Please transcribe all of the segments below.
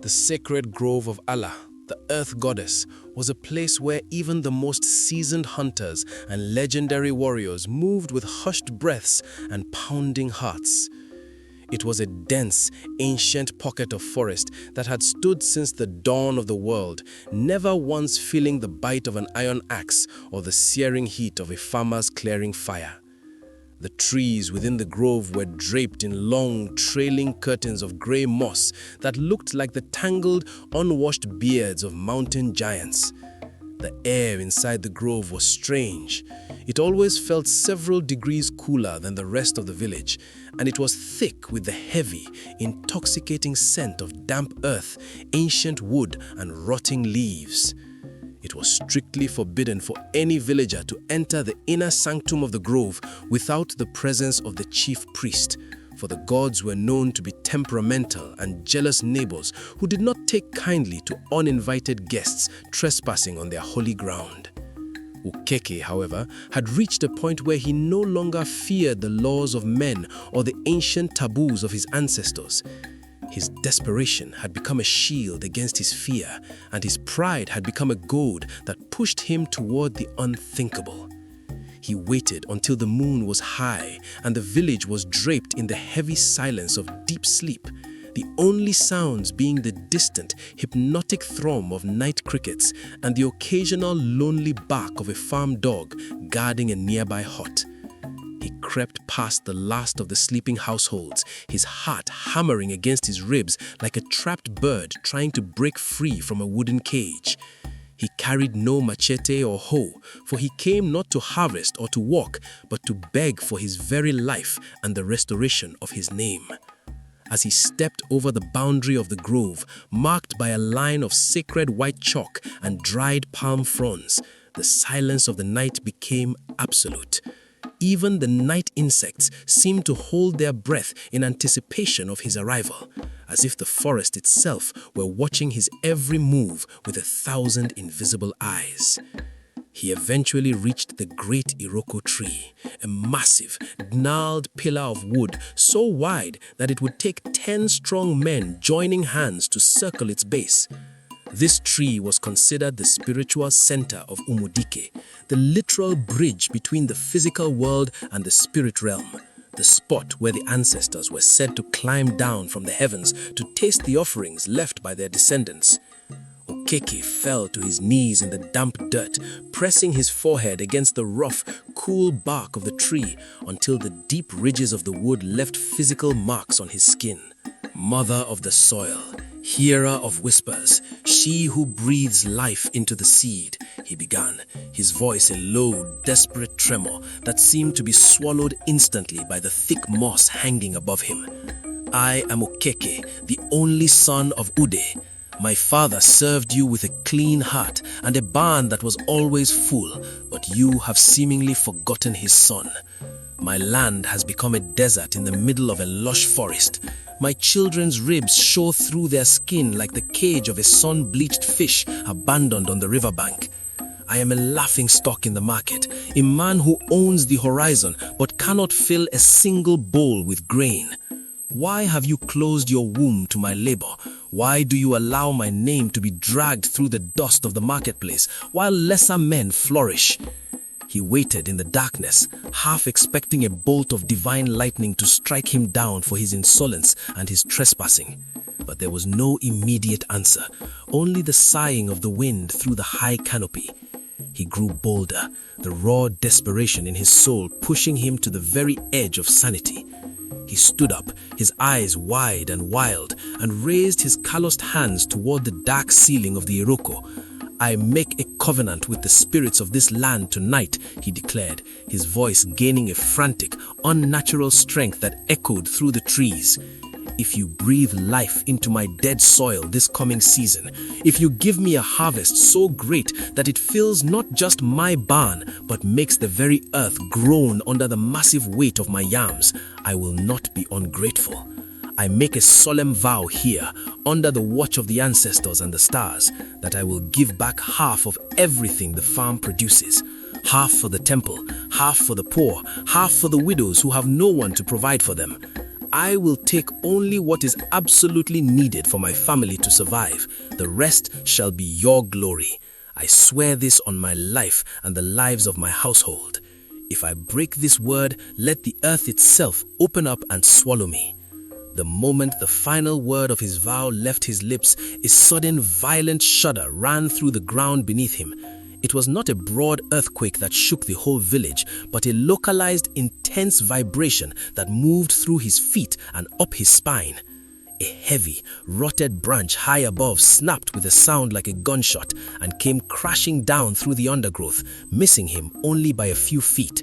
The sacred grove of Allah, the earth goddess, was a place where even the most seasoned hunters and legendary warriors moved with hushed breaths and pounding hearts. It was a dense, ancient pocket of forest that had stood since the dawn of the world, never once feeling the bite of an iron axe or the searing heat of a farmer's clearing fire. The trees within the grove were draped in long, trailing curtains of grey moss that looked like the tangled, unwashed beards of mountain giants. The air inside the grove was strange. It always felt several degrees cooler than the rest of the village, and it was thick with the heavy, intoxicating scent of damp earth, ancient wood, and rotting leaves. It was strictly forbidden for any villager to enter the inner sanctum of the grove without the presence of the chief priest, for the gods were known to be temperamental and jealous neighbors who did not take kindly to uninvited guests trespassing on their holy ground. Okeke, however, had reached a point where he no longer feared the laws of men or the ancient taboos of his ancestors. His desperation had become a shield against his fear, and his pride had become a goad that pushed him toward the unthinkable. He waited until the moon was high and the village was draped in the heavy silence of deep sleep, the only sounds being the distant, hypnotic thrum of night crickets and the occasional lonely bark of a farm dog guarding a nearby hut. He crept past the last of the sleeping households, his heart hammering against his ribs like a trapped bird trying to break free from a wooden cage. He carried no machete or hoe, for he came not to harvest or to walk, but to beg for his very life and the restoration of his name. As he stepped over the boundary of the grove, marked by a line of sacred white chalk and dried palm fronds, the silence of the night became absolute. Even the night insects seemed to hold their breath in anticipation of his arrival, as if the forest itself were watching his every move with 1,000 invisible eyes. He eventually reached the great Iroko tree, a massive, gnarled pillar of wood so wide that it would take 10 strong men joining hands to circle its base. This tree was considered the spiritual center of Umudike, the literal bridge between the physical world and the spirit realm, the spot where the ancestors were said to climb down from the heavens to taste the offerings left by their descendants. Okeke fell to his knees in the damp dirt, pressing his forehead against the rough, cool bark of the tree until the deep ridges of the wood left physical marks on his skin. Mother of the soil, hearer of whispers, she who breathes life into the seed, he began, his voice a low, desperate tremor that seemed to be swallowed instantly by the thick moss hanging above him. I am Okeke, the only son of Ude. My father served you with a clean heart and a barn that was always full, but you have seemingly forgotten his son. My land has become a desert in the middle of a lush forest. My children's ribs show through their skin like the cage of a sun-bleached fish abandoned on the riverbank. I am a laughingstock in the market, a man who owns the horizon but cannot fill a single bowl with grain. Why have you closed your womb to my labor? Why do you allow my name to be dragged through the dust of the marketplace while lesser men flourish? He waited in the darkness, half expecting a bolt of divine lightning to strike him down for his insolence and his trespassing. But there was no immediate answer, only the sighing of the wind through the high canopy. He grew bolder, the raw desperation in his soul pushing him to the very edge of sanity. He stood up, his eyes wide and wild, and raised his calloused hands toward the dark ceiling of the Iroko. I make a covenant with the spirits of this land tonight, he declared, his voice gaining a frantic, unnatural strength that echoed through the trees. If you breathe life into my dead soil this coming season, if you give me a harvest so great that it fills not just my barn, but makes the very earth groan under the massive weight of my yams, I will not be ungrateful. I make a solemn vow here, under the watch of the ancestors and the stars, that I will give back half of everything the farm produces. Half for the temple, half for the poor, half for the widows who have no one to provide for them. I will take only what is absolutely needed for my family to survive. The rest shall be your glory. I swear this on my life and the lives of my household. If I break this word, let the earth itself open up and swallow me." The moment the final word of his vow left his lips, a sudden violent shudder ran through the ground beneath him. It was not a broad earthquake that shook the whole village, but a localized, intense vibration that moved through his feet and up his spine. A heavy, rotted branch high above snapped with a sound like a gunshot and came crashing down through the undergrowth, missing him only by a few feet.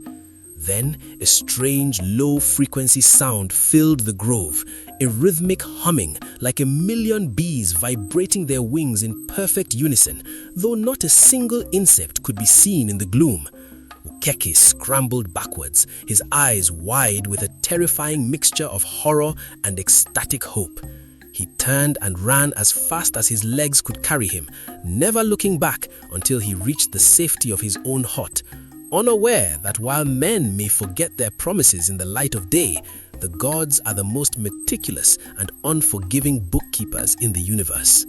Then a strange, low-frequency sound filled the grove, a rhythmic humming like a million bees vibrating their wings in perfect unison, though not a single insect could be seen in the gloom. Okeke scrambled backwards, his eyes wide with a terrifying mixture of horror and ecstatic hope. He turned and ran as fast as his legs could carry him, never looking back until he reached the safety of his own hut, unaware that while men may forget their promises in the light of day, the gods are the most meticulous and unforgiving bookkeepers in the universe.